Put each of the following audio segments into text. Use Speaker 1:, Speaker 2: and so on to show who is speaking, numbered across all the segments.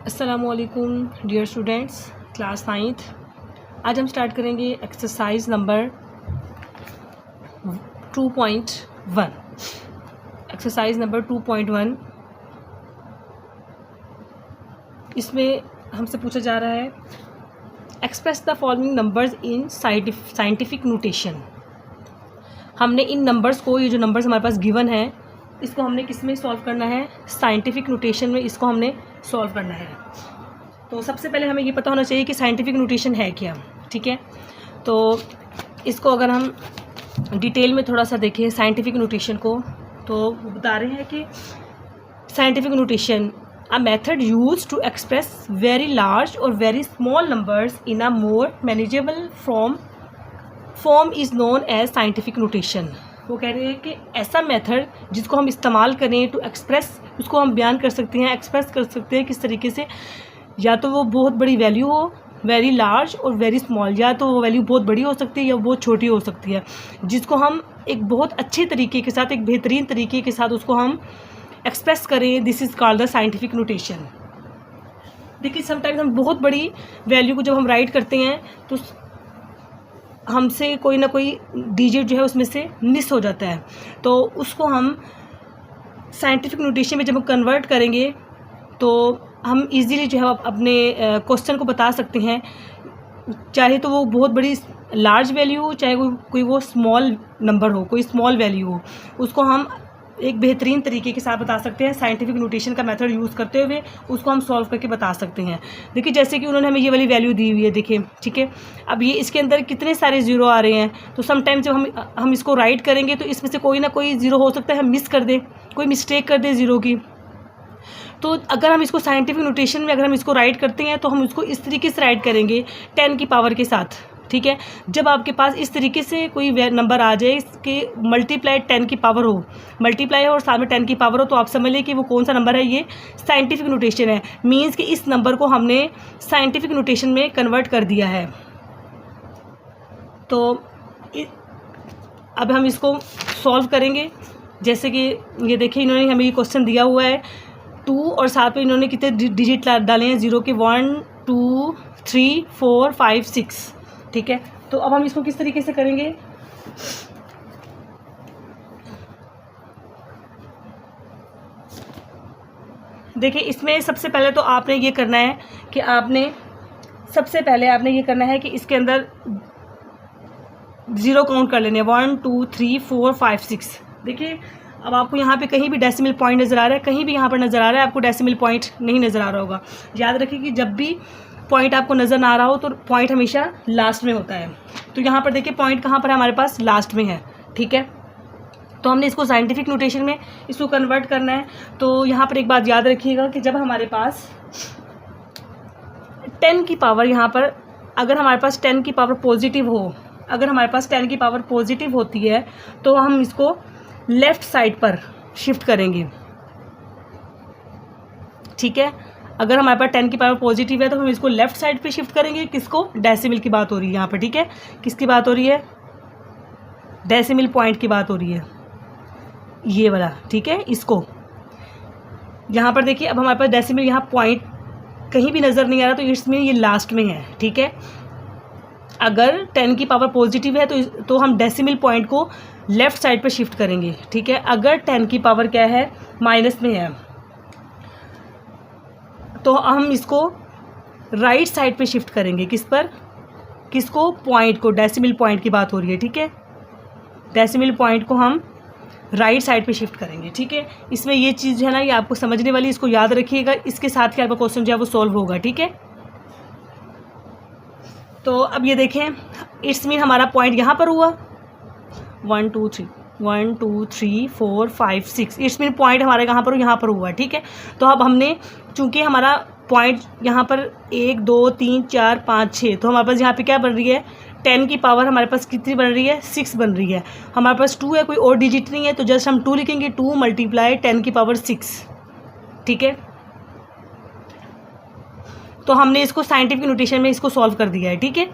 Speaker 1: अस्सलामुअलैकुम dear students, class 9th। आज हम स्टार्ट करेंगे एक्सरसाइज नंबर 2.1। एक्सरसाइज नंबर 2.1, इसमें हमसे पूछा जा रहा है express the following numbers in scientific notation. हमने इन नंबर्स को, ये जो नंबर्स हमारे पास गिवन है, इसको हमने किस में सॉल्व करना है? साइंटिफिक नोटेशन में इसको हमने सॉल्व करना है। तो सबसे पहले हमें ये पता होना चाहिए कि साइंटिफिक नोटेशन है क्या। ठीक है, तो इसको अगर हम डिटेल में थोड़ा सा देखें साइंटिफिक नोटेशन को, तो बता रहे हैं कि scientific notation a method use to express very large और very small numbers in a more manageable form is known as scientific notation. वो कह रहे हैं कि ऐसा मेथड जिसको हम इस्तेमाल करें टू एक्सप्रेस, उसको हम बयान कर सकते हैं, एक्सप्रेस कर सकते हैं किस तरीके से, या तो वो बहुत बड़ी वैल्यू हो, वेरी लार्ज और वेरी स्मॉल, या तो वो वैल्यू बहुत बड़ी हो सकती है या बहुत छोटी हो सकती है, जिसको हम एक बहुत अच्छे तरीके के साथ, एक बेहतरीन तरीके के साथ उसको हम एक्सप्रेस करें। This is called the scientific notation. देखिए, समटाइम्स हम बहुत बड़ी वैल्यू को जब हम राइट करते हैं तो हमसे कोई ना कोई डिजिट जो है उसमें से मिस हो जाता है, तो उसको हम साइंटिफिक नोटेशन में जब हम कन्वर्ट करेंगे तो हम इजीली जो है अपने क्वेश्चन को बता सकते हैं, चाहे तो वो बहुत बड़ी लार्ज वैल्यू हो, चाहे कोई वो स्मॉल नंबर हो, कोई स्मॉल वैल्यू हो, उसको हम एक बेहतरीन तरीके के साथ बता सकते हैं। साइंटिफिक नोटेशन का मेथड यूज़ करते हुए उसको हम सॉल्व करके बता सकते हैं। देखिए, जैसे कि उन्होंने हमें ये वाली वैल्यू दी हुई है, देखिए, ठीक है। अब ये इसके अंदर कितने सारे ज़ीरो आ रहे हैं, तो समटाइम जब हम इसको राइट करेंगे तो इसमें से कोई ना कोई ज़ीरो हो सकता है हम मिस कर दें, कोई मिस्टेक कर दें ज़ीरो की। तो अगर हम इसको साइंटिफिक नोटेशन में अगर हम इसको राइट करते हैं तो हम उसको इस तरीके से राइट करेंगे 10 की पावर के साथ। ठीक है, जब आपके पास इस तरीके से कोई नंबर आ जाए, इसके मल्टीप्लाई 10 की पावर हो, मल्टीप्लाई हो और साथ में 10 की पावर हो, तो आप समझ लें कि वो कौन सा नंबर है, ये साइंटिफिक नोटेशन है। मीन्स कि इस नंबर को हमने साइंटिफिक नोटेशन में कन्वर्ट कर दिया है। तो अब हम इसको सॉल्व करेंगे। जैसे कि ये देखिए, इन्होंने हमें ये क्वेश्चन दिया हुआ है 2 और साथ में इन्होंने कितने डिजिट डाले हैं, 0 के 1 2 3 4 5 6। ठीक है, तो अब हम इसको किस तरीके से करेंगे? देखिए, इसमें सबसे पहले तो आपने ये करना है कि सबसे पहले आपने ये करना है कि इसके अंदर ज़ीरो काउंट कर लेने, 1 2 3 4 5 6। देखिए, अब आपको यहाँ पे कहीं भी डेसिमल पॉइंट नज़र आ रहा है, कहीं भी यहाँ पर नज़र आ रहा है, आपको डेसिमल पॉइंट नहीं नज़र आ रहा होगा। याद रखिए कि जब भी पॉइंट आपको नज़र ना आ रहा हो तो पॉइंट हमेशा लास्ट में होता है। तो यहाँ पर देखिए, पॉइंट कहाँ पर है? हमारे पास लास्ट में है। ठीक है, तो हमने इसको साइंटिफिक नोटेशन में इसको कन्वर्ट करना है। तो यहाँ पर एक बात याद रखिएगा कि जब हमारे पास 10 की पावर, यहाँ पर अगर हमारे पास 10 की पावर पॉजिटिव हो, अगर हमारे पास 10 की पावर पॉजिटिव होती है तो हम इसको लेफ़्ट साइड पर शिफ्ट करेंगे। ठीक है, अगर हमारे पास 10 की पावर पॉजिटिव है तो हम इसको लेफ़्ट साइड पे शिफ्ट करेंगे। किसको? डेसिमल की बात हो रही है यहाँ पर। ठीक है, किसकी बात हो रही है? डेसिमल पॉइंट की बात हो रही है, ये वाला। ठीक है, इसको यहाँ पर देखिए, अब हमारे पास डेसिमल यहाँ पॉइंट कहीं भी नज़र नहीं आ रहा, तो इसमें ये लास्ट में है। ठीक है, अगर 10 की पावर पॉजिटिव है तो हम डेसिमल पॉइंट को लेफ़्ट साइड पे शिफ्ट करेंगे। ठीक है, अगर 10 की पावर क्या है? माइनस में है, तो हम इसको राइट साइड पे शिफ्ट करेंगे। किस पर? किसको? पॉइंट को। डेसिमल पॉइंट की बात हो रही है। ठीक है, डेसिमल पॉइंट को हम राइट साइड पे शिफ्ट करेंगे। ठीक है, इसमें ये चीज़ है ना, ये आपको समझने वाली, इसको याद रखिएगा। इसके साथ ही आपका क्वेश्चन जो है वो सॉल्व होगा। ठीक है, तो अब ये देखें, इट्स मीन हमारा पॉइंट यहाँ पर हुआ 1 2 3 4 5 6। इट्स मीन पॉइंट हमारे कहाँ पर? यहाँ पर हुआ। ठीक है, तो अब हमने, चूंकि हमारा पॉइंट यहाँ पर 1 2 3 4 5 6, तो हमारे पास यहाँ पे क्या बन रही है? 10 की पावर हमारे पास कितनी बन रही है? 6 बन रही है। हमारे पास 2 है, कोई और डिजिट नहीं है, तो जस्ट हम 2 लिखेंगे, 2 मल्टीप्लाई 10 की पावर 6। ठीक है, तो हमने इसको साइंटिफिक नोटेशन में इसको सॉल्व कर दिया है। ठीक है,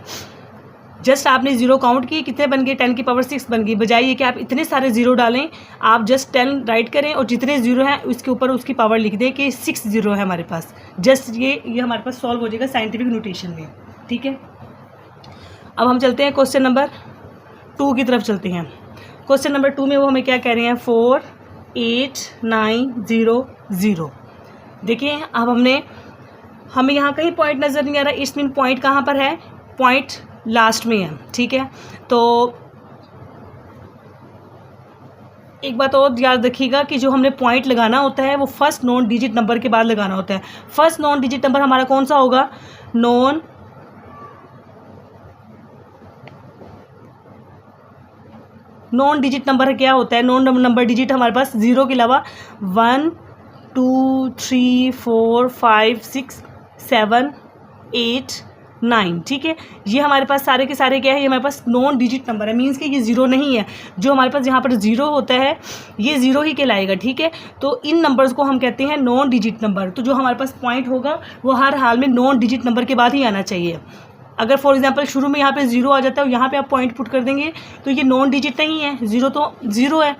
Speaker 1: जस्ट आपने ज़ीरो काउंट किए, कितने बन गए, 10 की पावर 6 बन गई। बजाय ये कि आप इतने सारे ज़ीरो डालें, आप जस्ट 10 राइट करें और जितने ज़ीरो हैं उसके ऊपर उसकी पावर लिख दें कि 6 ज़ीरो है हमारे पास। जस्ट ये हमारे पास सॉल्व हो जाएगा साइंटिफिक नोटेशन में, ठीक है। अब हम चलते हैं क्वेश्चन नंबर 2 की तरफ चलते हैं। क्वेश्चन नंबर 2 में वो हमें क्या कह रहे हैं, 4 8 9 0 0। देखिए अब हमें यहाँ कहीं पॉइंट नज़र नहीं आ रहा, इस मीन पॉइंट कहाँ पर है, पॉइंट लास्ट में है, ठीक है। तो एक बात और याद रखिएगा कि जो हमने पॉइंट लगाना होता है वो फर्स्ट नॉन डिजिट नंबर के बाद लगाना होता है। फर्स्ट नॉन डिजिट नंबर हमारा कौन सा होगा, नॉन डिजिट नंबर क्या होता है, नॉन नंबर डिजिट हमारे पास ज़ीरो के अलावा 1 2 3 4 5 6 7 8 9, ठीक है। ये हमारे पास सारे के सारे क्या है, ये हमारे पास नॉन डिजिट नंबर है, मीन्स कि ये ज़ीरो नहीं है। जो हमारे पास यहाँ पर ज़ीरो होता है ये ज़ीरो ही कहलाएगा, ठीक है। तो इन नंबर्स को हम कहते हैं नॉन डिजिट नंबर। तो जो हमारे पास पॉइंट होगा वो हर हाल में नॉन डिजिट नंबर के बाद ही आना चाहिए। अगर फॉर एग्जांपल शुरू में यहाँ पे ज़ीरो आ जाता है और यहाँ पे आप पॉइंट पुट कर देंगे तो ये नॉन डिजिट नहीं है, ज़ीरो तो ज़ीरो है,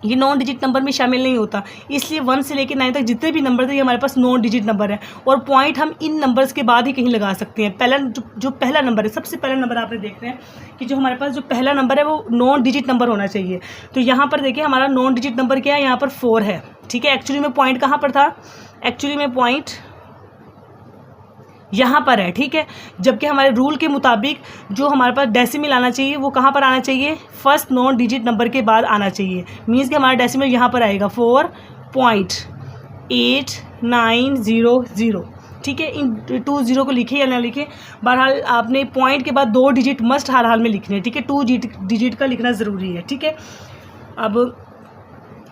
Speaker 1: ये नॉन डिजिट नंबर में शामिल नहीं होता। इसलिए 1 से लेकर 9 तक जितने भी नंबर थे ये हमारे पास नॉन डिजिट नंबर है और पॉइंट हम इन नंबर्स के बाद ही कहीं लगा सकते हैं। पहला जो पहला नंबर है, सबसे पहला नंबर आपने देख रहे हैं कि जो हमारे पास जो पहला नंबर है वो नॉन डिजिट नंबर होना चाहिए। तो यहाँ पर देखिए हमारा नॉन डिजिट नंबर क्या है, यहाँ पर 4 है, ठीक है। एक्चुअली में पॉइंट कहाँ पर था, एक्चुअली में पॉइंट यहाँ पर है, ठीक है। जबकि हमारे रूल के मुताबिक जो हमारे पास डेसिमल आना चाहिए वो कहाँ पर आना चाहिए, फर्स्ट नॉन डिजिट नंबर के बाद आना चाहिए। मीन्स कि हमारा डेसिमल यहाँ पर आएगा 4.8900, ठीक है। इन 2 0 को लिखे या ना लिखे, बहरहाल आपने पॉइंट के बाद 2 डिजिट मस्ट हर हाल में लिखने, ठीक है। 2 डिजिट का लिखना ज़रूरी है, ठीक है।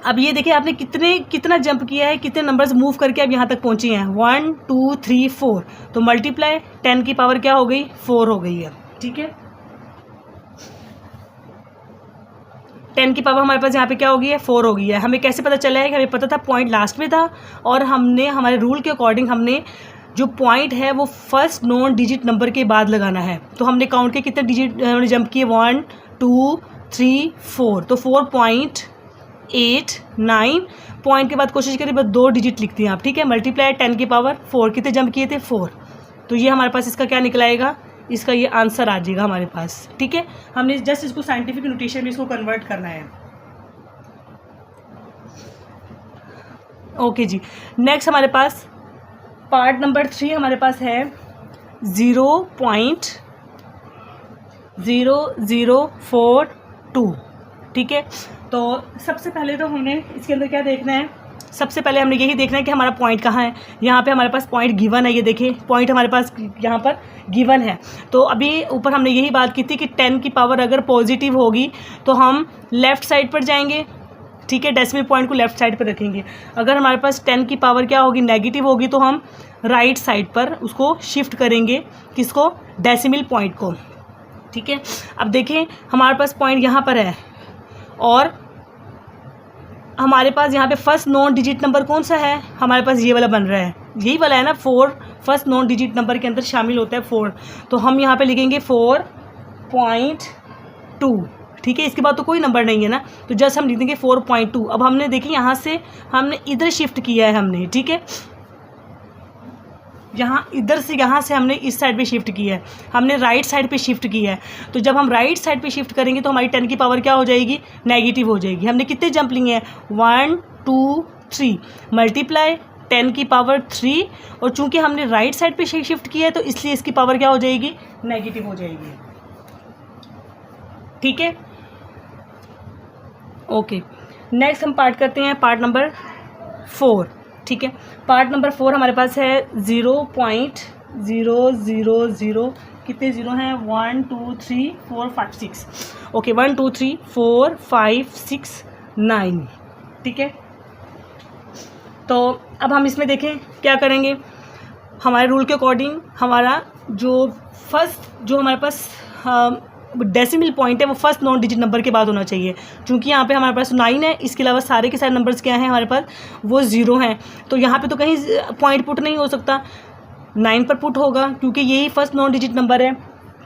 Speaker 1: अब ये देखिए आपने कितना जंप किया है, कितने नंबर्स मूव करके अब यहाँ तक पहुँचे हैं, 1 2 3 4। तो मल्टीप्लाई 10 की पावर क्या हो गई, 4 हो गई है, ठीक है। 10 की पावर हमारे पास यहाँ पे क्या हो गई है, 4 हो गई है। हमें कैसे पता चला है कि हमें पता था पॉइंट लास्ट में था और हमने हमारे रूल के अकॉर्डिंग हमने जो पॉइंट है वो फर्स्ट नॉन डिजिट नंबर के बाद लगाना है। तो हमने काउंट के कितने डिजिट हमने जंप किए, 1 2 3 4। तो 4.89 पॉइंट के बाद कोशिश करिए बस 2 डिजिट लिखते हैं आप, ठीक है। मल्टीप्लाई 10 की पावर 4, कितने जंप किए थे, 4। तो ये हमारे पास इसका क्या निकलाएगा, इसका ये आंसर आ जाएगा हमारे पास, ठीक है। हमने जस्ट इसको साइंटिफिक नोटेशन में इसको कन्वर्ट करना है। ओके जी, नेक्स्ट हमारे पास पार्ट नंबर 3 हमारे पास है 0.0042, ठीक है। तो सबसे पहले तो हमने इसके अंदर क्या देखना है, सबसे पहले हमने यही देखना है कि हमारा पॉइंट कहाँ है। यहाँ पे हमारे पास पॉइंट गिवन है, ये देखिए पॉइंट हमारे पास यहाँ पर गिवन है। तो अभी ऊपर हमने यही बात की थी कि 10 की पावर अगर पॉजिटिव होगी तो हम लेफ़्ट साइड पर जाएंगे, ठीक है। डेसिमल पॉइंट को लेफ़्ट साइड पर रखेंगे। अगर हमारे पास 10 की पावर क्या होगी, नेगेटिव होगी, तो हम राइट साइड पर उसको शिफ्ट करेंगे, किसको, डेसिमल पॉइंट को, ठीक है। अब देखें हमारे पास पॉइंट यहाँ पर है और हमारे पास यहाँ पे फर्स्ट नॉन डिजिट नंबर कौन सा है, हमारे पास ये वाला बन रहा है, यही वाला है ना, 4 फर्स्ट नॉन डिजिट नंबर के अंदर शामिल होता है 4। तो हम यहाँ पे लिखेंगे 4.2, ठीक है। इसके बाद तो कोई नंबर नहीं है ना, तो जस्ट हम लिख देंगे 4.2। अब हमने देखिए यहाँ से हमने इधर शिफ्ट किया है हमने, ठीक है। यहाँ से हमने इस साइड पे शिफ्ट किया है, हमने राइट साइड पे शिफ्ट किया है। तो जब हम राइट साइड पे शिफ्ट करेंगे तो हमारी 10 की पावर क्या हो जाएगी, नेगेटिव हो जाएगी। हमने कितने जंप लिए हैं, 1 2 3, मल्टीप्लाई 10 की पावर 3, और चूंकि हमने राइट साइड पे शिफ्ट किया है तो इसलिए इसकी पावर क्या हो जाएगी, नेगेटिव हो जाएगी, ठीक है। ओके, नेक्स्ट हम पार्ट करते हैं पार्ट नंबर 4, ठीक है। पार्ट नंबर 4 हमारे पास है 0.000, कितने ज़ीरो हैं, 1 2 3 4 5 6, ओके, 1 2 3 4 5 6 9, ठीक है। तो अब हम इसमें देखें क्या करेंगे, हमारे रूल के अकॉर्डिंग हमारा जो हमारे पास डेसिमल पॉइंट है वो फर्स्ट नॉन डिजिट नंबर के बाद होना चाहिए। क्योंकि यहाँ पे हमारे पास 9 है, इसके अलावा सारे के सारे नंबर्स क्या हैं हमारे पास, वो 0 हैं। तो यहाँ पे तो कहीं पॉइंट पुट नहीं हो सकता, 9 पर पुट होगा क्योंकि यही फर्स्ट नॉन डिजिट नंबर है,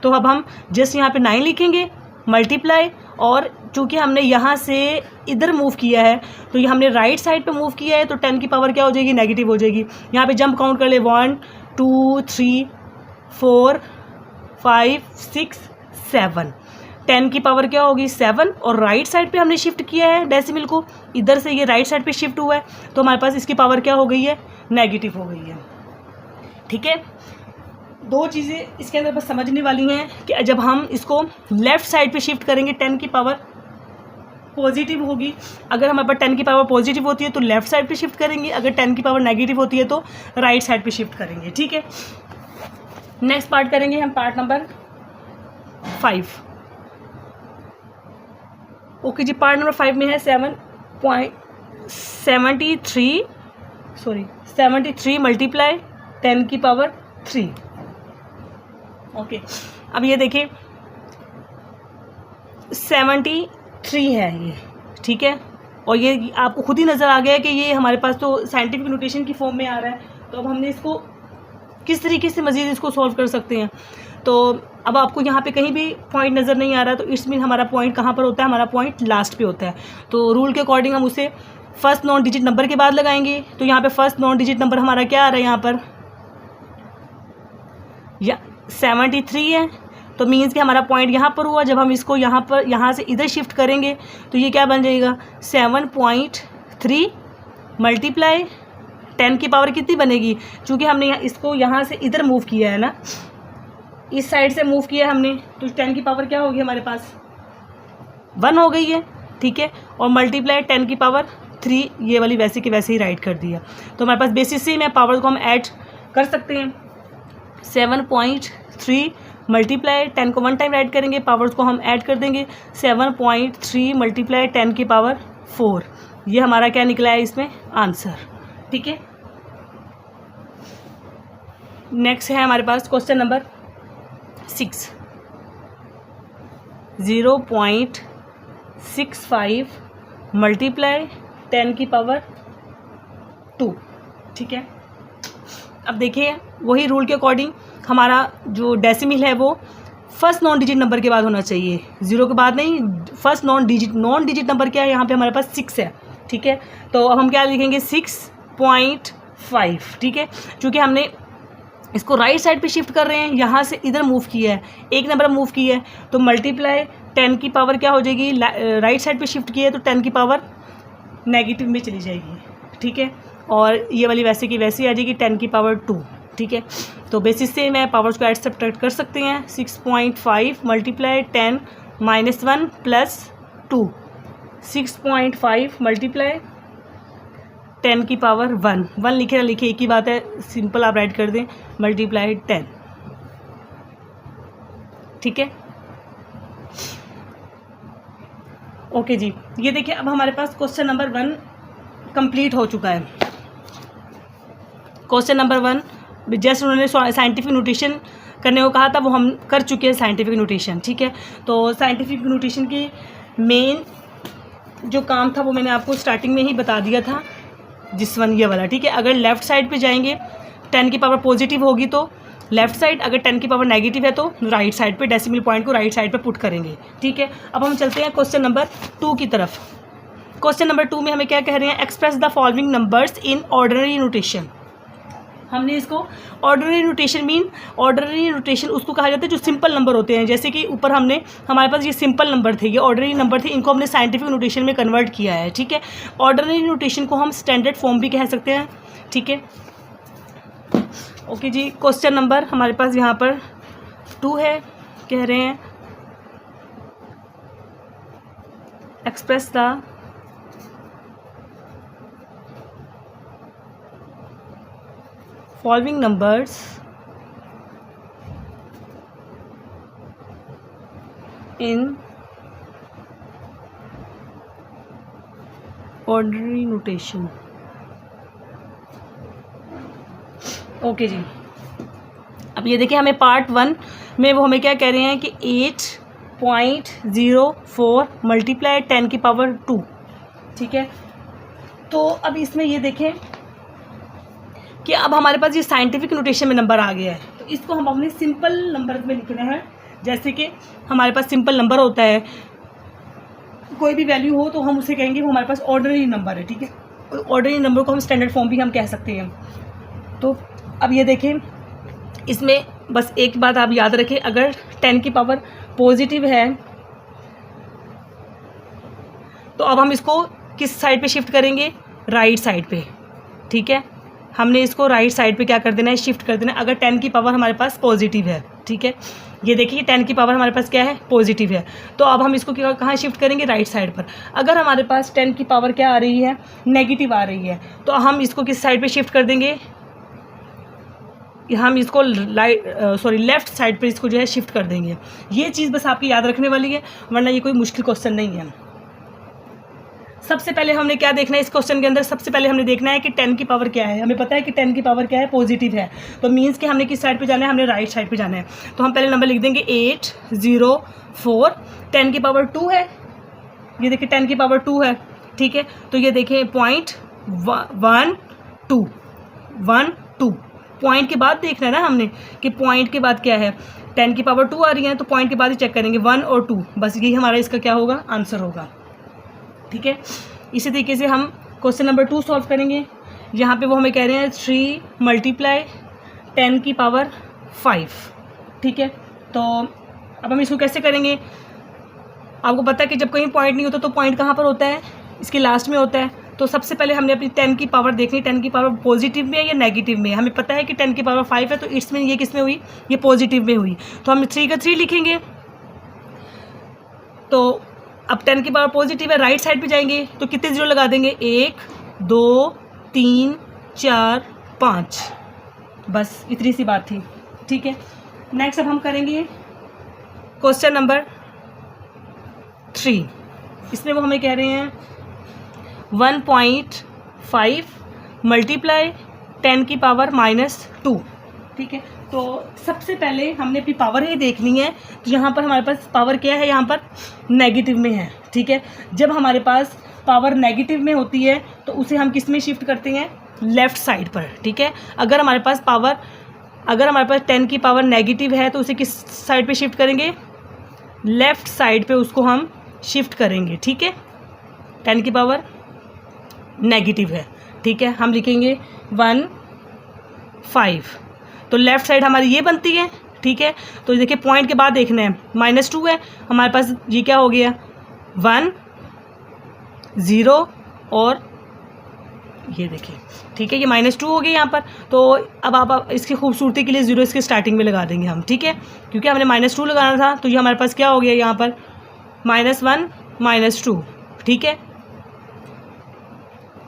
Speaker 1: तो अब हम जस्ट यहाँ पे 9 लिखेंगे, मल्टीप्लाई, और चूँकि हमने यहाँ से इधर मूव किया है तो ये हमने राइट साइड पे मूव किया है, तो 10 की पावर क्या हो जाएगी, नेगेटिव हो जाएगी। यहाँ पे जंप काउंट कर ले, 1 2 3 4 5 6 7, 10 की पावर क्या होगी 7, और राइट साइड पे हमने शिफ्ट किया है डेसिमल को, इधर से ये राइट साइड पे शिफ्ट हुआ है, तो हमारे पास इसकी पावर क्या हो गई है, नेगेटिव हो गई है। ठीक है, दो चीज़ें इसके अंदर बस समझने वाली हैं कि जब हम इसको लेफ़्ट साइड पे शिफ्ट करेंगे 10 की पावर पॉजिटिव होगी, अगर हमारे पास 10 की पावर पॉजिटिव होती है तो लेफ़्ट साइड पे शिफ्ट करेंगे, अगर 10 की पावर नेगेटिव होती है तो राइट साइड पे शिफ्ट करेंगे। ठीक है, नेक्स्ट पार्ट करेंगे हम, पार्ट नंबर 5। ओके जी, पार्ट नंबर 5 में है 73 मल्टीप्लाई 10 की पावर 3। ओके, अब ये देखिए 73 है ये, ठीक है, और ये आपको खुद ही नज़र आ गया है कि ये हमारे पास तो साइंटिफिक नोटेशन की फॉर्म में आ रहा है। तो अब हमने इसको किस तरीके से मज़ीद इसको सॉल्व कर सकते हैं। तो अब आपको यहाँ पे कहीं भी पॉइंट नज़र नहीं आ रहा, तो इट्स मीन हमारा पॉइंट कहाँ पर होता है, हमारा पॉइंट लास्ट पे होता है। तो रूल के अकॉर्डिंग हम उसे फर्स्ट नॉन डिजिट नंबर के बाद लगाएंगे। तो यहाँ पे फर्स्ट नॉन डिजिट नंबर हमारा क्या आ रहा है, यहाँ पर या 73 है, तो मीन्स कि हमारा पॉइंट यहाँ पर हुआ। जब हम इसको यहाँ से इधर शिफ्ट करेंगे तो ये क्या बन जाएगा, 7.3 मल्टीप्लाई 10 की पावर कितनी बनेगी, चूँकि हमने इसको यहाँ से इधर मूव किया है ना, इस साइड से मूव किया है हमने, तो 10 की पावर क्या होगी हमारे पास 1 हो गई है। ठीक है, और मल्टीप्लाई 10 की पावर 3, ये वाली वैसे की वैसे ही राइट कर दिया। तो हमारे पास बेसिस से मैं पावर को हम ऐड कर सकते हैं। 7.3 मल्टीप्लाई 10 को 1 टाइम ऐड करेंगे, पावर्स को हम ऐड कर देंगे, 7.3 मल्टीप्लाई 10 की पावर 4, ये हमारा क्या निकला है इसमें आंसर। ठीक है, नेक्स्ट है हमारे पास क्वेश्चन नंबर 6, 0.65 मल्टीप्लाई 10 की पावर 2। ठीक है, अब देखिए वही रूल के अकॉर्डिंग हमारा जो डेसिमल है वो फर्स्ट नॉन डिजिट नंबर के बाद होना चाहिए, 0 के बाद नहीं, फर्स्ट नॉन डिजिट नंबर क्या है, यहाँ पे हमारे पास 6 है। ठीक है, तो अब हम क्या लिखेंगे 6.5। ठीक है, चूँकि हमने इसको राइट साइड पे शिफ्ट कर रहे हैं, यहाँ से इधर मूव किया है, एक नंबर मूव किया है, तो मल्टीप्लाई 10 की पावर क्या हो जाएगी, राइट साइड पे शिफ्ट किया है तो 10 की पावर नेगेटिव में चली जाएगी। ठीक है, और ये वाली वैसे की वैसे आ जाएगी 10 की पावर 2। ठीक है, तो बेसिस से मैं पावर्स को ऐड सब्ट्रैक्ट कर सकते हैं। 6.5 मल्टीप्लाई 10 माइनस 1 प्लस 2, 6.5 मल्टीप्लाई 10 की पावर 1 लिखे ना लिखे एक ही बात है, सिंपल आप राइट कर दें, मल्टीप्लाई 10। ठीक है, ओके जी, ये देखिए अब हमारे पास क्वेश्चन नंबर 1 कंप्लीट हो चुका है। क्वेश्चन नंबर 1 जैसे उन्होंने साइंटिफिक नोटेशन करने को कहा था वो हम कर चुके हैं साइंटिफिक नोटेशन। ठीक है, तो साइंटिफिक नोटेशन की मेन जो काम था वो मैंने आपको स्टार्टिंग में ही बता दिया था, जिस वन ये वाला। ठीक है, अगर लेफ़्ट साइड पे जाएंगे 10 की पावर पॉजिटिव होगी तो लेफ़्ट साइड, अगर 10 की पावर नेगेटिव है तो राइट साइड पे, डेसिमल पॉइंट को राइट साइड पे पुट करेंगे। ठीक है, अब हम चलते हैं क्वेश्चन नंबर 2 की तरफ। क्वेश्चन नंबर 2 में हमें क्या कह रहे हैं, express the following numbers in ordinary notation. हमने इसको ऑर्डिनरी नोटेशन उसको कहा जाता है जो सिंपल नंबर होते हैं, जैसे कि ऊपर हमारे पास ये सिंपल नंबर थे, ये ऑर्डिनरी नंबर थे, इनको हमने साइंटिफिक नोटेशन में कन्वर्ट किया है। ठीक है, ऑर्डिनरी नोटेशन को हम स्टैंडर्ड फॉर्म भी कह सकते हैं। ठीक है, ओके जी, क्वेश्चन नंबर हमारे पास यहाँ पर 2 है, कह रहे हैं express the following numbers in ordinary notation। Okay जी, अब ये देखिए हमें पार्ट 1 में वो हमें क्या कह रहे हैं कि 8.04 मल्टीप्लाई 10 की पावर 2। ठीक है, तो अब इसमें ये देखें कि अब हमारे पास ये साइंटिफिक नोटेशन में नंबर आ गया है, तो इसको हम अपने सिंपल नंबर में लिखना है। जैसे कि हमारे पास सिंपल नंबर होता है, कोई भी वैल्यू हो तो हम उसे कहेंगे वो हमारे पास ऑर्डिनरी नंबर है, ठीक है। ऑर्डिनरी नंबर को हम स्टैंडर्ड फॉर्म भी हम कह सकते हैं। तो अब ये देखें, इसमें बस एक बात आप याद रखें, अगर 10 की पावर पॉजिटिव है तो अब हम इसको किस साइड पे शिफ्ट करेंगे, राइट साइड पे, ठीक है। हमने इसको राइट साइड पे क्या कर देना है, शिफ्ट कर देना है, अगर 10 की पावर हमारे पास पॉजिटिव है, ठीक है। ये देखिए 10 की पावर हमारे पास क्या है, पॉजिटिव है, तो अब हम इसको कहाँ शिफ्ट करेंगे, राइट साइड पर। अगर हमारे पास 10 की पावर क्या आ रही है, नेगेटिव आ रही है, तो हम इसको किस साइड पे शिफ्ट कर देंगे, हम इसको लेफ़्ट साइड पे इसको जो है शिफ्ट कर देंगे। ये चीज़ बस आपकी याद रखने वाली है, वरना ये कोई मुश्किल क्वेश्चन नहीं है। सबसे पहले हमने क्या देखना है इस क्वेश्चन के अंदर, सबसे पहले हमने देखना है कि 10 की पावर क्या है। हमें पता है कि 10 की पावर क्या है, पॉजिटिव है, तो मीन्स कि हमने किस साइड पे जाना है, हमने राइट साइड पे जाना है। तो हम पहले नंबर लिख देंगे 8 0 4। 10 की पावर 2 है, ये देखिए 10 की पावर 2 है, ठीक है। तो ये देखिए पॉइंट 1 2 पॉइंट के बाद देखना है ना हमने कि पॉइंट के बाद क्या है, 10 की पावर 2 आ रही है तो पॉइंट के बाद ही चेक करेंगे 1 और 2, बस यही हमारा इसका क्या होगा, आंसर होगा, ठीक है। इसी तरीके से हम क्वेश्चन नंबर 2 सॉल्व करेंगे। यहाँ पे वो हमें कह रहे हैं 3 × 10 की पावर 5, ठीक है। तो अब हम इसको कैसे करेंगे, आपको पता है कि जब कहीं पॉइंट नहीं होता तो पॉइंट कहाँ पर होता है, इसके लास्ट में होता है। तो सबसे पहले हमने अपनी 10 की पावर देखनी, 10 की पावर पॉजिटिव में है या नेगेटिव में। हमें पता है कि 10 की पावर 5 है, तो इसमें ये किस में हुई, ये पॉजिटिव में हुई, तो हम 3 का 3 लिखेंगे। तो अब 10 की पावर पॉजिटिव है, राइट साइड पे जाएंगे तो कितने जीरो लगा देंगे, 1 2 3 4 5, बस इतनी सी बात थी, ठीक है। नेक्स्ट अब हम करेंगे क्वेश्चन नंबर 3। इसमें वो हमें कह रहे हैं 1.5 × 10 की पावर -2, ठीक है। तो सबसे पहले हमने अपनी पावर ही देखनी है, तो यहाँ पर हमारे पास पावर क्या है, यहाँ पर नेगेटिव में है, ठीक है। जब हमारे पास पावर नेगेटिव में होती है तो उसे हम किस में शिफ्ट करते हैं, लेफ़्ट साइड पर, ठीक है। अगर हमारे पास 10 की पावर नेगेटिव है तो उसे किस साइड पे शिफ्ट करेंगे, लेफ़्ट साइड पे उसको हम शिफ्ट करेंगे, ठीक है। 10 की पावर नेगेटिव है, ठीक है, हम लिखेंगे 1.5, तो लेफ़्ट साइड हमारी ये बनती है, ठीक है। तो देखिए पॉइंट के बाद देखना है, -2 है हमारे पास, ये क्या हो गया 1 0 और ये देखिए, ठीक है, ये -2 हो गया यहाँ पर। तो अब आप इसकी खूबसूरती के लिए 0 इसके स्टार्टिंग में लगा देंगे हम, ठीक है, क्योंकि हमने -2 लगाना था, तो ये हमारे पास क्या हो गया यहाँ पर -1 -2, ठीक है।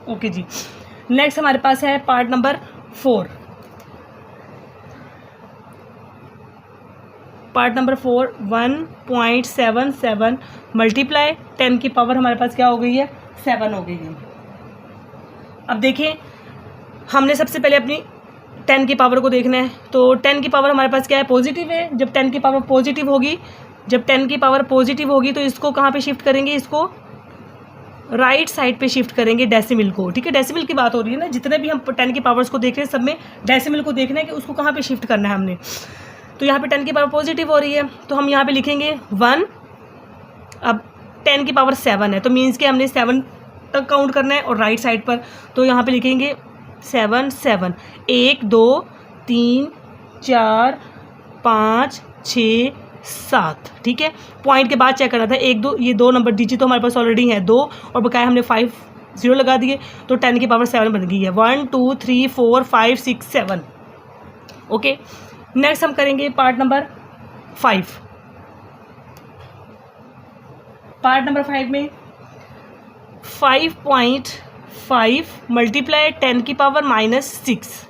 Speaker 1: ओके जी। नेक्स्ट हमारे पास है पार्ट नंबर 4। पार्ट नंबर 4 1.77 × 10 की पावर हमारे पास क्या हो गई है, 7 हो गई है। अब देखिए हमने सबसे पहले अपनी 10 की पावर को देखना है, तो 10 की पावर हमारे पास क्या है, पॉजिटिव है। जब 10 की पावर पॉजिटिव होगी, तो इसको कहाँ पे शिफ्ट करेंगे, इसको राइट साइड पे शिफ्ट करेंगे, डेसिमल को, ठीक है। डेसिमल की बात हो रही है ना, जितने भी हम 10 की पावर्स को देख रहे हैं सब में डेसिमल को देखना है कि उसको कहाँ पे शिफ्ट करना है हमने। तो यहाँ पे 10 की पावर पॉजिटिव हो रही है, तो हम यहाँ पे लिखेंगे 1। अब 10 की पावर 7 है, तो मीन्स कि हमने 7 तक काउंट करना है और राइट साइड पर, तो यहाँ पे लिखेंगे 7 7 1 2 3 4 5 6 7, ठीक है। पॉइंट के बाद चेक करना था 1 2, ये 2 नंबर डिजिट तो हमारे पास ऑलरेडी हैं 2, और बकाया हमने 5 0 लगा दिए, तो 10 की पावर 7 बन गई है, 1 2 3 4 5 6 7। ओके, नेक्स्ट हम करेंगे पार्ट नंबर 5। पार्ट नंबर 5 में 5.5 × 10 की पावर -6।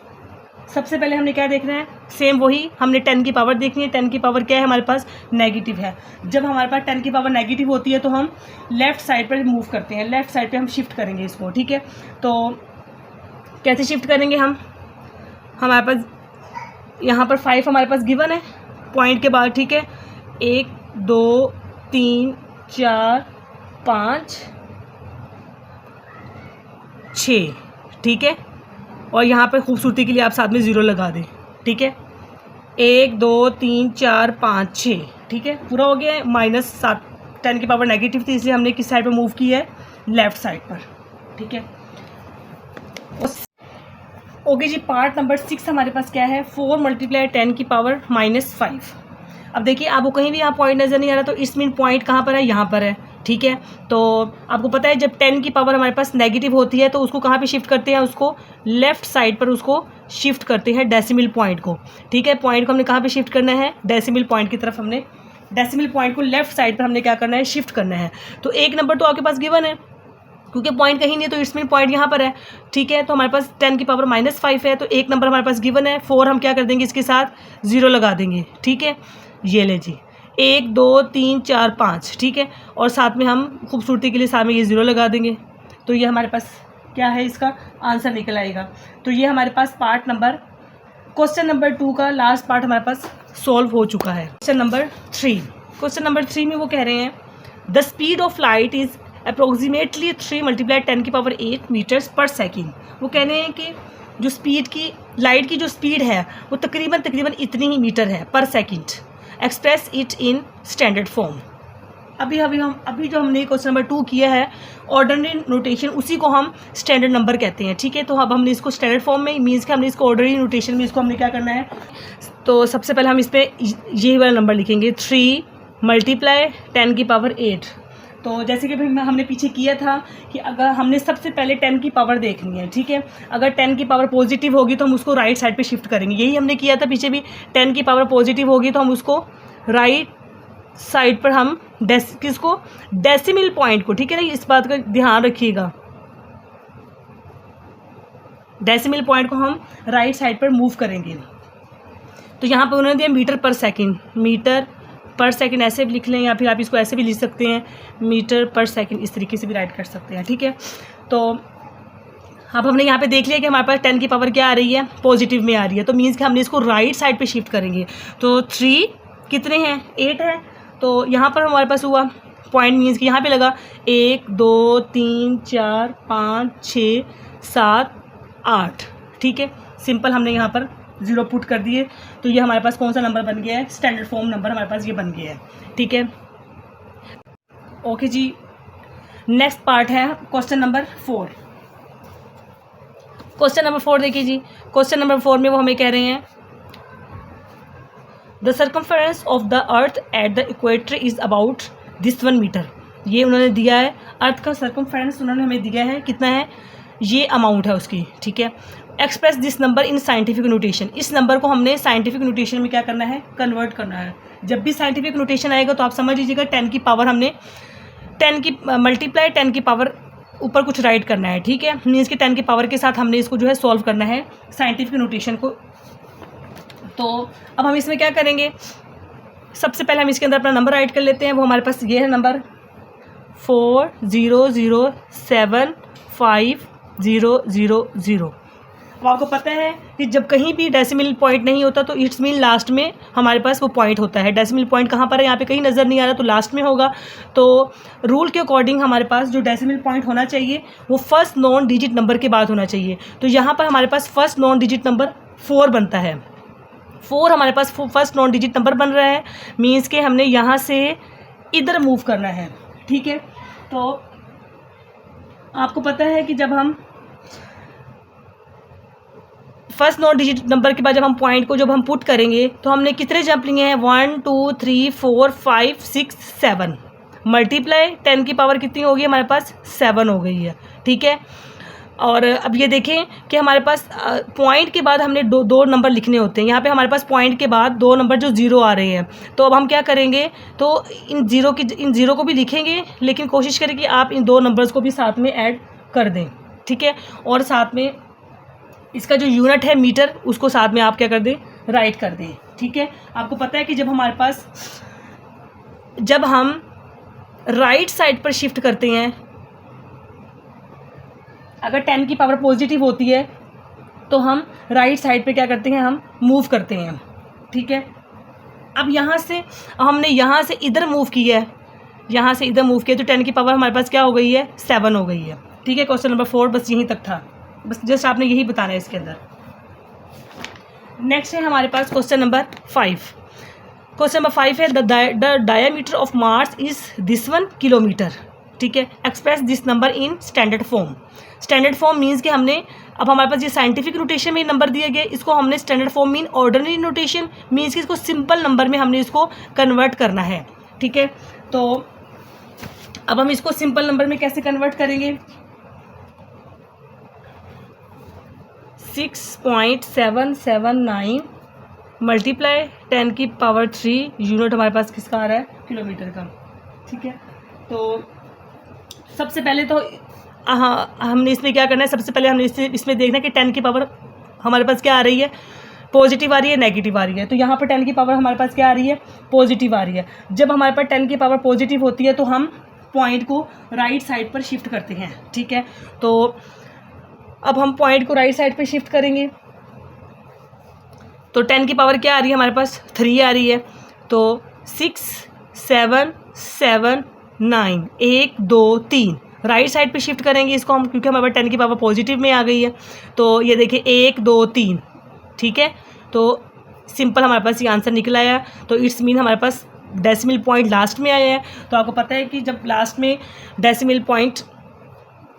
Speaker 1: सबसे पहले हमने क्या देखना है, सेम वही हमने 10 की पावर देखनी है। 10 की पावर क्या है हमारे पास, नेगेटिव है। जब हमारे पास 10 की पावर नेगेटिव होती है तो हम लेफ़्ट साइड पर मूव करते हैं, लेफ़्ट साइड पे हम शिफ्ट करेंगे इसको, ठीक है। तो कैसे शिफ्ट करेंगे हम, हमारे पास यहाँ पर 5 हमारे पास गिवन है पॉइंट के बाद, ठीक है। 1 2 3 4 5 6, ठीक है। और यहाँ पर खूबसूरती के लिए आप साथ में 0 लगा दें, ठीक है। 1 2 3 4 5 6, ठीक है, पूरा हो गया है। -7 10 की पावर नेगेटिव थी, इसलिए हमने किस साइड पर मूव की है, लेफ्ट साइड पर, ठीक है। ओके जी, पार्ट नंबर 6 हमारे पास क्या है, 4 × 10 की पावर -5। अब देखिए आपको कहीं भी यहाँ पॉइंट नज़र नहीं आ रहा, तो इस मीन पॉइंट कहाँ पर है, यहाँ पर है, ठीक है। तो आपको पता है जब 10 की पावर हमारे पास नेगेटिव होती है तो उसको कहाँ पे शिफ्ट करते हैं, उसको लेफ़्ट साइड पर उसको शिफ्ट करते हैं, डेसिमल पॉइंट को, ठीक है। पॉइंट को हमने कहाँ पे शिफ्ट करना है, डेसिमल पॉइंट की तरफ, हमने डेसिमल पॉइंट को लेफ़्ट साइड पर हमने क्या करना है, शिफ्ट करना है। तो एक नंबर तो आपके पास गिवन है, क्योंकि पॉइंट कहीं नहीं है, तो इट्स मीन पॉइंट यहाँ पर है, ठीक है। तो हमारे पास 10 की पावर -5 है, तो एक नंबर हमारे पास गिवन है, 4 हम क्या कर देंगे, इसके साथ 0 लगा देंगे, ठीक है। ये ले जी, 1 2 3 4 5, ठीक है। और साथ में हम खूबसूरती के लिए सामने ये 0 लगा देंगे, तो ये हमारे पास क्या है, इसका आंसर निकल आएगा। तो ये हमारे पास पार्ट नंबर, क्वेश्चन नंबर 2 का लास्ट पार्ट हमारे पास सॉल्व हो चुका है। क्वेश्चन नंबर 3 में वो कह रहे हैं the speed of light is approximately 3 × 10 की पावर 8 मीटर्स पर सेकेंड। वो कह रहे हैं कि जो स्पीड की, लाइट की जो स्पीड है वो तकरीबन इतनी ही मीटर है पर second. Express it in standard form. अभी जो हमने क्वेश्चन नंबर 2 किया है ऑर्डिनरी नोटेशन, उसी को हम स्टैंडर्ड नंबर कहते हैं, ठीक है। तो अब हमने इसको स्टैंडर्ड फॉर्म में, मीन्स कि हमने इसको ऑर्डिनरी नोटेशन में इसको हमने क्या करना है, तो सबसे पहले हम इस पर ये वाला नंबर लिखेंगे 3 × 10 की पावर 8। तो जैसे कि भाई हमने पीछे किया था कि अगर हमने सबसे पहले 10 की पावर देखनी है, ठीक है। अगर 10 की पावर पॉजिटिव होगी तो हम उसको राइट साइड पे शिफ्ट करेंगे, यही हमने किया था पीछे भी। 10 की पावर पॉजिटिव होगी तो हम उसको राइट साइड पर हम किसको, डेसिमल पॉइंट को, ठीक है ना, इस बात का ध्यान रखिएगा, डेसिमल पॉइंट को हम राइट साइड पर मूव करेंगे। तो यहाँ पर उन्होंने दिया मीटर पर सेकंड, ऐसे भी लिख लें, या फिर आप इसको ऐसे भी लिख सकते हैं, मीटर पर सेकंड, इस तरीके से भी राइट कर सकते हैं, ठीक है। तो अब हमने यहाँ पे देख लिया कि हमारे पास 10 की पावर क्या आ रही है, पॉजिटिव में आ रही है, तो मीन्स कि हमने इसको राइट साइड पे शिफ्ट करेंगे। तो 3 कितने हैं, 8 है, तो यहाँ पर हमारे पास हुआ पॉइंट, मीन्स कि यहाँ पे लगा 1 2 3 4 5 6 7 8, ठीक है। सिंपल हमने यहाँ पर 0 पुट कर दिए, तो ये हमारे पास कौन सा नंबर बन गया है, स्टैंडर्ड फॉर्म नंबर हमारे पास ये बन गया है, ठीक है। ओके जी, नेक्स्ट पार्ट है क्वेश्चन नंबर 4। क्वेश्चन नंबर 4 देखिए जी, क्वेश्चन नंबर 4 में वो हमें कह रहे हैं the circumference of the earth at the equator is about this 1 metre. ये उन्होंने दिया है, अर्थ का सर्कमफेरेंस उन्होंने हमें दिया है, कितना है, ये अमाउंट है उसकी, ठीक है। Express this number in scientific notation. इस नंबर को हमने साइंटिफिक नोटेशन में क्या करना है, कन्वर्ट करना है। जब भी साइंटिफिक नोटेशन आएगा तो आप समझ लीजिएगा 10 की पावर हमने 10 की मल्टीप्लाई 10 की पावर ऊपर कुछ राइट करना है, ठीक है। मीन्स कि 10 की पावर के साथ हमने इसको जो है सॉल्व करना है साइंटिफिक नोटेशन को। तो अब हम इसमें क्या करेंगे, सबसे पहले हम इसके अंदर अपना नंबर राइट कर लेते हैं। वो हमारे पास ये है नंबर 40075000। अब आपको पता है कि जब कहीं भी डेसिमल पॉइंट नहीं होता तो इट्स मीन लास्ट में हमारे पास वो पॉइंट होता है। डेसिमल पॉइंट कहाँ पर है, यहाँ पे कहीं नज़र नहीं आ रहा, तो लास्ट में होगा। तो रूल के अकॉर्डिंग हमारे पास जो डेसिमल पॉइंट होना चाहिए वो फर्स्ट नॉन डिजिट नंबर के बाद होना चाहिए। तो यहाँ पर हमारे पास फर्स्ट नॉन डिजिट नंबर 4 बनता है। 4 हमारे पास फर्स्ट नॉन डिजिट नंबर बन रहा है, मीन्स के हमने यहाँ से इधर मूव करना है, ठीक है। तो आपको पता है कि जब हम फर्स्ट नॉन डिजिट नंबर के बाद जब हम पॉइंट को जब हम पुट करेंगे तो हमने कितने जंप लिए हैं, 1 2 3 4 5 6 7 मल्टीप्लाई 10 की पावर कितनी होगी हमारे पास, 7 हो गई है, ठीक है। और अब ये देखें कि हमारे पास पॉइंट के बाद हमने दो नंबर लिखने होते हैं। यहाँ पे हमारे पास पॉइंट के बाद 2 नंबर जो 0 आ रहे हैं, तो अब हम क्या करेंगे, तो इन ज़ीरो को भी लिखेंगे, लेकिन कोशिश करें कि आप इन 2 नंबर्स को भी साथ में ऐड कर दें, ठीक है। और साथ में इसका जो यूनिट है मीटर, उसको साथ में आप क्या कर दें, राइट कर दें, ठीक है। आपको पता है कि जब हम राइट साइड पर शिफ्ट करते हैं, अगर 10 की पावर पॉजिटिव होती है तो हम राइट साइड पे क्या करते हैं, हम मूव करते हैं, ठीक है। अब हमने यहाँ से इधर मूव किया है, यहाँ से इधर मूव किया, तो 10 की पावर हमारे पास क्या हो गई है, 7 हो गई है, ठीक है। क्वेश्चन नंबर 4 बस यहीं तक था, बस जस्ट आपने यही बताना है इसके अंदर। नेक्स्ट है हमारे पास क्वेश्चन नंबर 5। क्वेश्चन नंबर 5 है the diameter of Mars is this 1 kilometre, ठीक है। Express this number in standard form. Standard form means कि हमने अब हमारे पास ये साइंटिफिक नोटेशन में नंबर दिए गए, इसको हमने standard form mean ordinary notation means कि इसको सिंपल नंबर में हमने इसको कन्वर्ट करना है, ठीक है। तो अब हम इसको सिंपल नंबर में कैसे कन्वर्ट करेंगे, 6.779 मल्टीप्लाई 10 की पावर 3 यूनिट हमारे पास किसका आ रहा है, किलोमीटर का, ठीक है। तो सबसे पहले तो हाँ हमने इसमें क्या करना है, सबसे पहले हमने इसमें देखना है कि 10 की पावर हमारे पास क्या आ रही है, पॉजिटिव आ रही है, नेगेटिव आ रही है। तो यहाँ पर 10 की पावर हमारे पास क्या आ रही है, पॉजिटिव आ रही है। जब हमारे पास 10 की पावर पॉजिटिव होती है तो हम पॉइंट को राइट साइड पर शिफ्ट करते हैं, ठीक है। तो अब हम पॉइंट को राइट साइड पर शिफ्ट करेंगे तो 10 की पावर क्या आ रही है, हमारे पास 3 आ रही है। तो 6 7 7 9 1 2 3 राइट साइड पे शिफ्ट करेंगे इसको हम, क्योंकि हमारे पास 10 की पावर पॉजिटिव में आ गई है। तो ये देखिए 1 2 3, ठीक है। तो सिंपल हमारे पास ये आंसर निकल आया। तो इट्स मीन हमारे पास डेसिमल पॉइंट लास्ट में आया है। तो आपको पता है कि जब लास्ट में डेसिमल पॉइंट,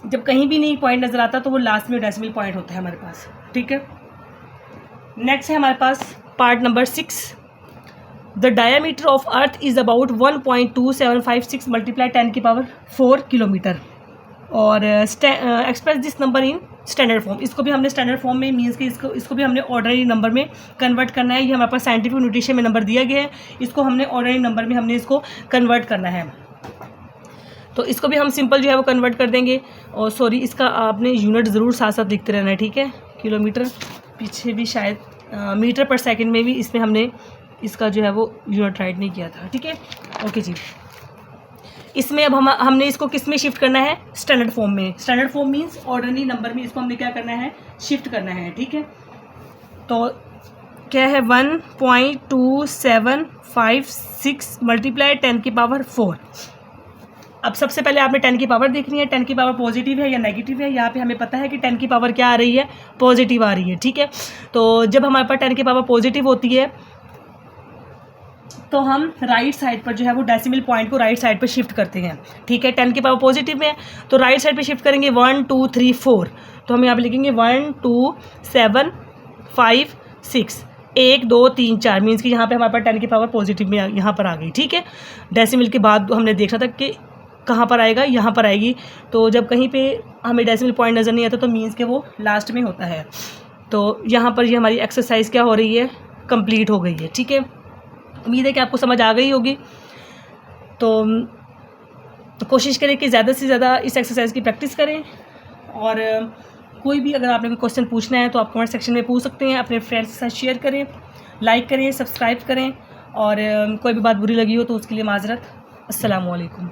Speaker 1: जब कहीं भी नहीं पॉइंट नज़र आता तो वो लास्ट में डेसिमल पॉइंट होता है हमारे पास, ठीक है। नेक्स्ट है हमारे पास part number 6, the diameter of earth is about 1.2756 multiply 10 की पावर 4 किलोमीटर और express this number in standard form. इसको भी हमने स्टैंडर्ड फॉर्म में मीन्स कि इसको भी हमने ऑर्डिनरी नंबर में कन्वर्ट करना है। ये हमारे पास साइंटिफिक नोटेशन में नंबर दिया गया है, इसको हमने ऑर्डिनरी नंबर में हमने इसको कन्वर्ट करना है। तो इसको भी हम सिंपल जो है वो कन्वर्ट कर देंगे। और सॉरी, इसका आपने यूनिट ज़रूर साथ साथ लिखते रहना है, ठीक है। किलोमीटर पीछे भी शायद मीटर पर सेकेंड में भी इसमें हमने इसका जो है वो यूनिट राइट नहीं किया था, ठीक है। ओके जी, इसमें अब हमने इसको किस में शिफ्ट करना है, स्टैंडर्ड फॉर्म में। Standard form means ordinary number में इसको हमने क्या करना है, शिफ्ट करना है, ठीक है। तो क्या है 1.2756 मल्टीप्लाई 10 की पावर 4। अब सबसे पहले आपने 10 की पावर देखनी है, 10 की पावर पॉजिटिव है या नेगेटिव है। यहाँ पे हमें पता है कि 10 की पावर क्या आ रही है, पॉजिटिव आ रही है, ठीक है। तो जब हमारे पास 10 की पावर पॉजिटिव होती है तो हम राइट साइड पर जो है वो डेसिमल पॉइंट को राइट साइड पर शिफ्ट करते हैं, ठीक है। 10 की पावर पॉजिटिव में है तो राइट साइड पे शिफ्ट करेंगे 1 2 3 4। तो हम यहाँ पे लिखेंगे 1 2 7 5 6 1 2 3 4 मीन्स कि यहाँ पे हमारे पास 10 की पावर पॉजिटिव में यहाँ पर आ गई, ठीक है। डेसिमल के बाद हमने देखना था कि कहाँ पर आएगा, यहाँ पर आएगी। तो जब कहीं पे हमें डेसिमल पॉइंट नज़र नहीं आता तो मीन्स के वो लास्ट में होता है। तो यहाँ पर ये हमारी एक्सरसाइज क्या हो रही है, कंप्लीट हो गई है, ठीक है। उम्मीद है कि आपको समझ आ गई होगी। तो कोशिश करें कि ज़्यादा से ज़्यादा इस एक्सरसाइज की प्रैक्टिस करें। और कोई भी अगर आपने कोई क्वेश्चन पूछना है तो आप कमेंट सेक्शन में पूछ सकते हैं। अपने फ्रेंड्स के साथ शेयर करें, लाइक करें, सब्सक्राइब करें। और कोई भी बात बुरी लगी हो तो उसके लिए माजरत। अस्सलाम वालेकुम।